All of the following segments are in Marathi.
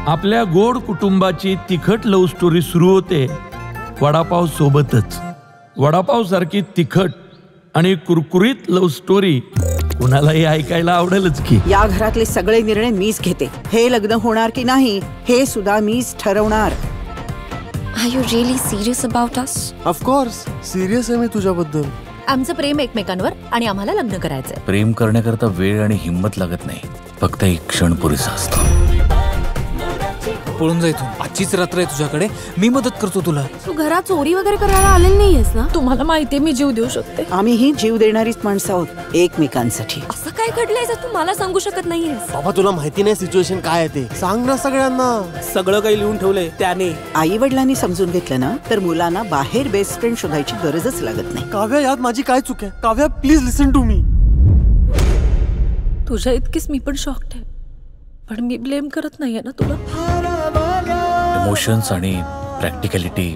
आपल्या गोड कुटुंबाची तिखट लव्ह स्टोरी सुरू होते वडापाव सोबतच. वडापाव सारखी तिखट आणि कुरकुरीत लव्ह स्टोरी कुणालाही ऐकायला आवडेलच की. या घरातले सगळे निर्णय मीच घेते. हे लग्न होणार की नाही हे सुद्धा मीच ठरवणार. Are you really serious about us? Of course, serious आहे मी तुझ्याबद्दल. आमचं प्रेम एकमेकांवर आणि आम्हाला लग्न करायचंय. प्रेम करण्याकरता वेळ आणि हिंमत लागत नाही, फक्त एक क्षण पुरेसा असतो. पळून जा इथून. आजचीच रात्र आहे तुझ्याकडे, मी मदत करतो तुला. तू घरात चोरी वगैरे करायला आलेली नाहीयेस ना? तुम्हाला माहितीये मी जीव देऊ शकते. आम्हीही जीव देणारीच माणसं आहोत एकमेकांसाठी. असं काय घडलंय जर तू मला सांगू शकत नाहीयेस? बाबा तुला माहिती नाही सिच्युएशन काय आहे ते. सांग ना सगळ्यांना. सगळं काही लिहून ठेवलंय त्याने. आई वडिलांनी समजून घेतलं ना तर मुलांना बाहेर बेस्ट फ्रेंड शोधायची गरजच लागत नाही. काव्या, यात माझी काय चूक आहे? Kavya please listen to me. तुझ्या इतकीच मी पण शॉक्ड आहे, पण मी ब्लेम करत नाहीये ना तुला. इमोशन्स आणि प्रॅक्टिकॅलिटी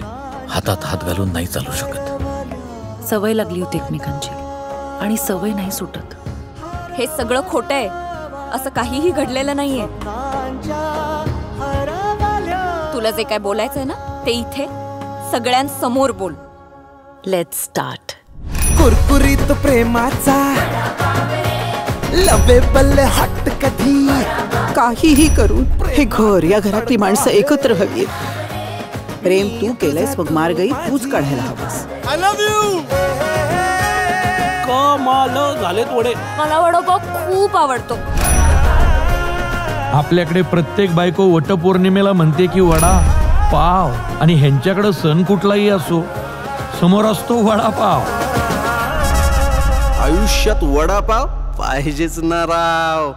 हातात हात घालून नाही चालू शकत. सवय लागली होती एकमेकांची आणि सवय नाही सुटत. हे सगळं खोटं आहे, असं काहीही घडलेलं नाहीये. तुला जे काय बोलायचंय ना ते इथे सगळ्यांसमोर बोल. Let's start. कुरकुरीत प्रेमाचा लवेबल हट कधी. काहीही करून हे घर, या घरातली माणसं एकत्र हवी. प्रेम तू केलंयस, मग मार्गही तूच काढायला हवास. I love you. कमाल झाले थोडे. मला वडापाव खूप आवडतो. आपल्याकडे प्रत्येक बायको वटपौर्णिमेला म्हणते की वडा पाव, आणि ह्यांच्याकडे सण कुठलाही असो समोर असतो वडापाव. आयुष्यात वडापाव पाहिजेच ना राव.